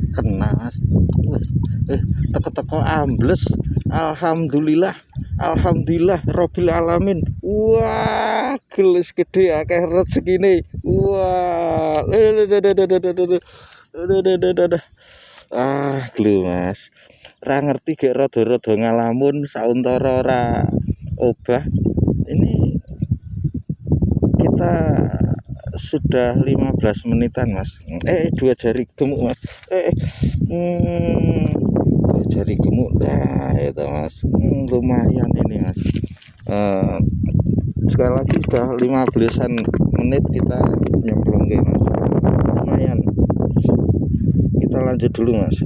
Kena mas. Teko-teko ambles. Alhamdulillah. Alhamdulillah Rabbil Alamin. Wah, gelis gede akeh rezekine. Wah. Glu mas. Ra ngerti gek rada-rada ngalamun sauntara ora obah. Ini kita sudah 15 menitan mas. Dua jari gemuk mas. Dua jari gemuk. Nah itu mas, lumayan ini mas. Sekali lagi sudah 15-an menit kita nyemplung ke mas. Lumayan. Kita lanjut dulu mas.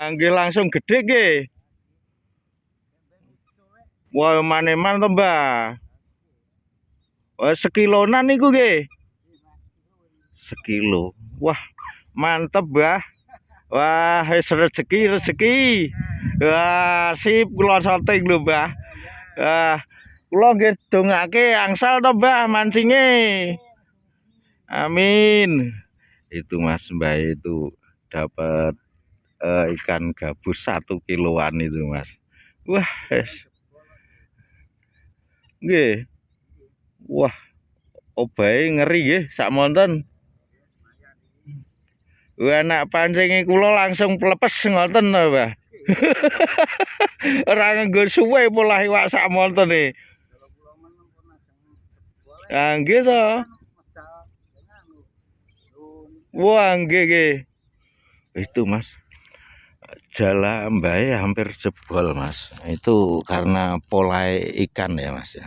Nggih langsung gede nggih. Wah, maneman to, Mbah. Oh, sekilonan niku nggih. Sekilo. Wah, mantep, Mbah. Wah, wis rezeki. Wah, sip kula syuting lho, Mbah. Kula nggih dongake angsal to, Mbah, mancinge. Amin. Itu Mas Mbah itu dapat ikan gabus 1 kiloan itu mas. Wah nggih. Wah obahe ngeri nggih sak monten. Wah anak pancinge kula langsung plepes ngoten to Mbah. Ora nganggo suwe pola iwak sak monten e. Nggih to. Wah nggih. Itu mas, jala mbae hampir jebol mas. Itu karena pola ikan ya mas ya.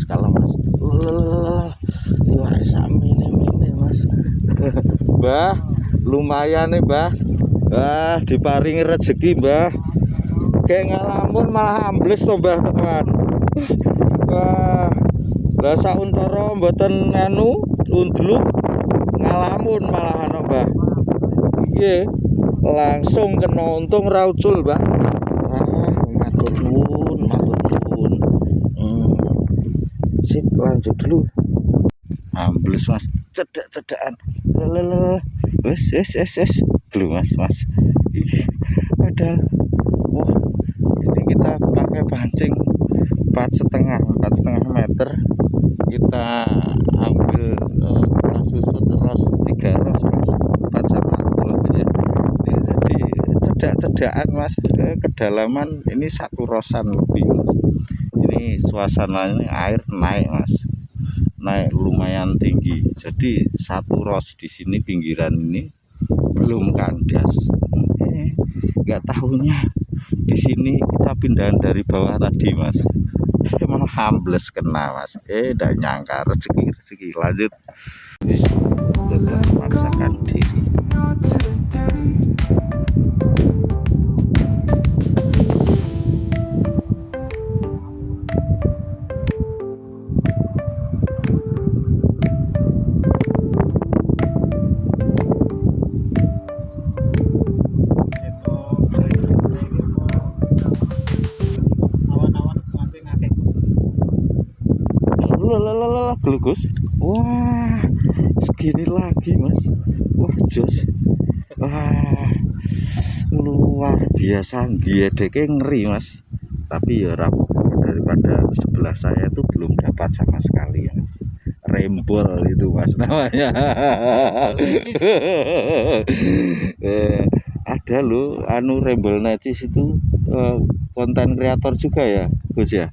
Kalem mas. Wah samene mas. Mbah, lumayan nih Mbah. Wah, diparingi rezeki Mbah. Kayak ngalamun malah ambles to Mbah teman. Wah, lah sauntara mboten undluk ngalamun malah Mbah. Nggih, langsung kena untung raucul Mbah. Matur nuwun. Sip, lanjut dulu. Ambles mas, cedak-cedakan. Wes. Dulu mas. Padahal, wah, ini kita pakai pancing 4,5 meter. Kita ambil kita susut ros 3 ros mas, 4 sama 2 ya. Jadi cedak-cedakan mas, kedalaman ini 1 rosan lebih mas. Ini suasananya air naik mas, naik lumayan tinggi. Jadi 1 ros di sini pinggiran ini belum kandas. Nggak tahunya di sini kita pindahan dari bawah tadi mas. Emang ambles kena mas. Nggak nyangka rezeki. Lanjut. Tetap memaksakan diri. Gelugus. Wah, segini lagi mas. Wah jos. Wah, luar biasa. Giedeke ngeri mas. Tapi ya rapuh, daripada sebelah saya itu belum dapat sama sekali ya mas. Rembol itu mas namanya. Ada loh rembol necis itu konten kreator juga ya Gus ya.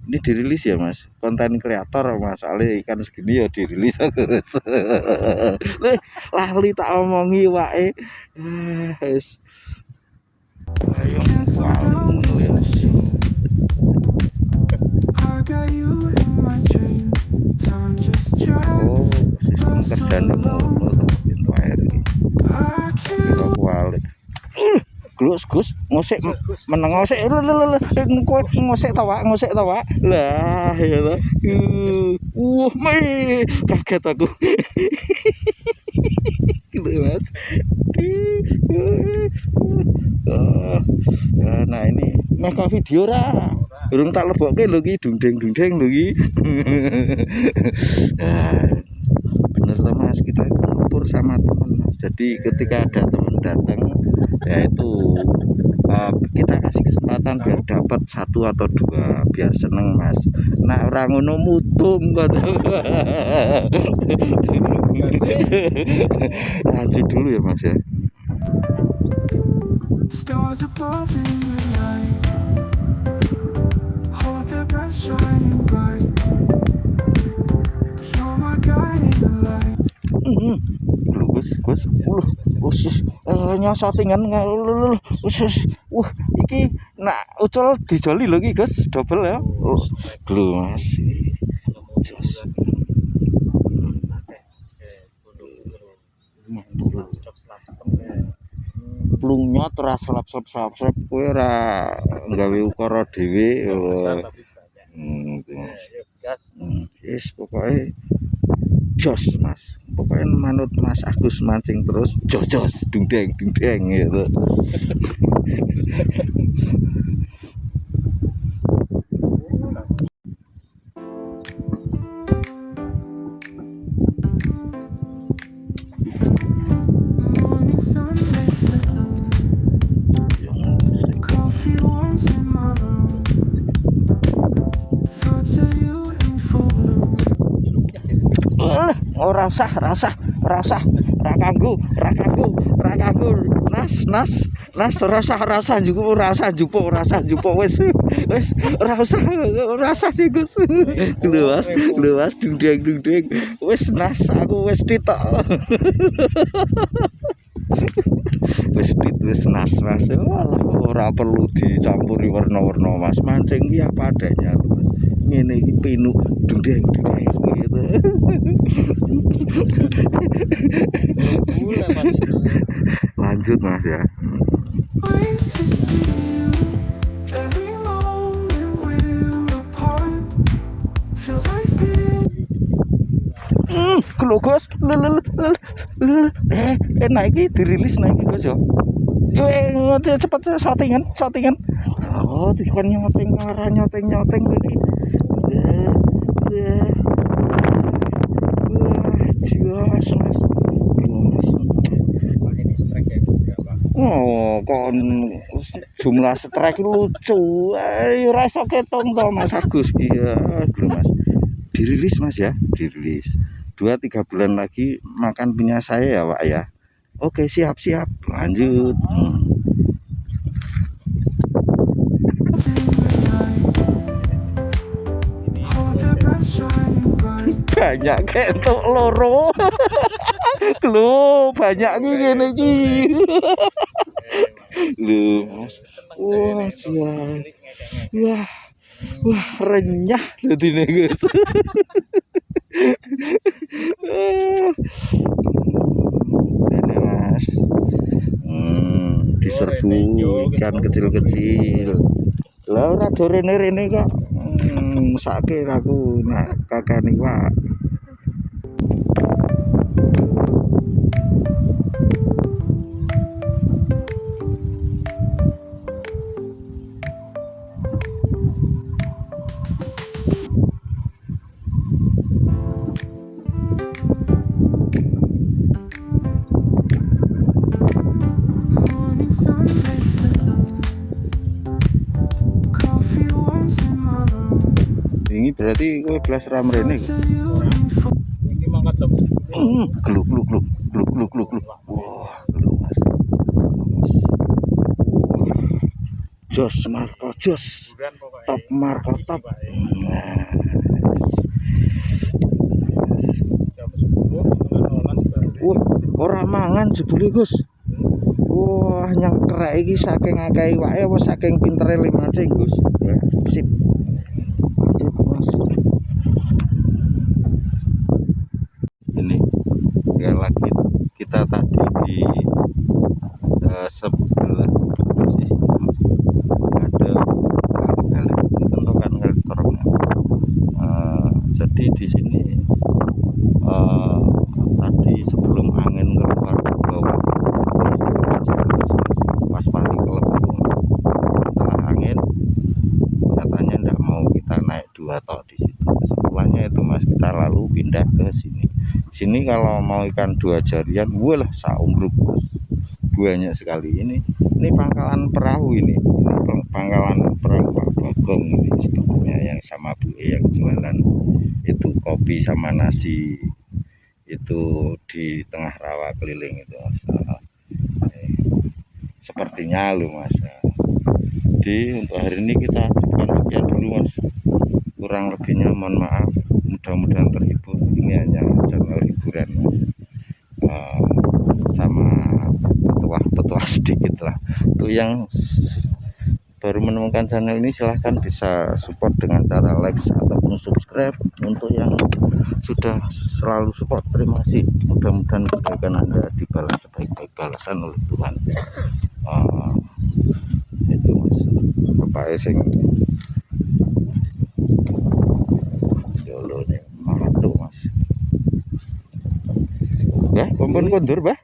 Ini dirilis ya Mas, konten kreator Mas, soalnya ikan segini ya dirilis Gus. Lali tak omongi wae. Wis. Ayo oh, sistem kerjanya ngono pintu air iki. Kira kualik. Gus, ngosek meneng ngosek kowe ngosek ta Wak, lah ya to. Kaget aku. Gitu Mas. Nah ini meka video ra. Durung tak lebokke lho iki dungdeng lho iki. Bener toh Mas, kita ngumpul sama teman Mas. Jadi ketika ada teman datang ya itu kita kasih kesempatan biar dapat 1 atau 2 biar seneng Mas. Nah orang ngono mutung kok. Lanjut dulu ya Mas ya. Stars above in the night, hold their breath shining bright. You're my guiding light. Gus, nyosotingan iki nak ucul dijoli lho iki Gus, double ya. Lho Mas. Plungnyot ora slap-slap kowe ora nggawe ukara dhewe. Wis pokoke jos Mas. Pokoknya manut Mas Agus mancing terus jos dungdeng gitu. Ora usah ra kanggo nas ora usah njupuk wis ora usah sih Gus. Lho Mas dungdeng wis nas aku wis titok. Wis nas Mas. Ora perlu dicampuri warna-warna Mas. Mancing iki apa adanya Mas. Ngene iki pinu dungdeng gitu. Lanjut Mas ya. Gus, enak iki dirilis nek iki Gus yo. Yo cepet shootingan. Oh, dikon nyoteng iki. Jos Mas. Oh, kon jumlah strike lucu. Ora iso ketung to Mas Agus iki ya, Mas. Dirilis Mas ya, dirilis. 2-3 bulan lagi makan punya saya ya Pak ya. Oke, siap. Lanjut. Banyak ketok loro. Lho, banyak iki ngene iki. Lho, Mas. Wah, siap. Wah, renyah dadine, Gus. Ini Mas. Diserbu ikan kecil-kecil. Lah ora do rene-rene kok. Mesake aku nak kakani Wak. Ini berarti kowe belas ram rene. Ini mangkat to. Gluk. Wah, gluk Mas. Jos Marco Jos, Bukan pokoknya. top Marco top. Nah, Jam 10 setengah 12 baru. ora mangan jebule Gus. Wah, nyengkrek iki saking akeh iwake apa saking pintere limace Gus. Ya, sip. Lanjut, Mas. Ini sekali lagi kita tadi di sebelah gubuk persis ada kali-kali ditentukan kali terongnya. Jadi di sini tadi sebelum angin keluar ke bawah pas paling kelebur setelah angin katanya tidak mau kita naik 2 tok di situ. Kesimpulannya itu Mas, kita lalu pindah ke sini kalau mau ikan 2 jarian walah saumbruk Mas, banyak sekali. Ini pangkalan perahu, ini pangkalan perahu Pak Bagong ini sebetulnya, yang sama Bu yang jualan itu kopi sama nasi itu di tengah rawa keliling itu Mas. Sepertinya lu Mas. Jadi untuk hari ini kita cukupkan sekian dulu Mas, kurang lebihnya mohon maaf, mudah-mudahan terhibur. Ini hanya channel hiburan Mas, sama petuah sedikit lah. Untuk yang baru menemukan channel ini silahkan bisa support dengan cara like ataupun subscribe. Untuk yang sudah selalu support, terima kasih. Mudah-mudahan kebaikan Anda dibalas sebaik-baik balasan oleh Tuhan. Itu Mas, Bapak sing jolo nih mantu Mas. Ya, kompon kondur, Bah.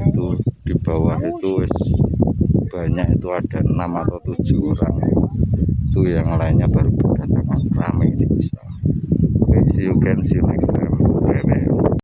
Itu di bawah itu banyak, itu ada 6 atau 7 orang. Itu yang lainnya baru berdatangan, ramai ini bisa. Oke, see you next time. Bye bye.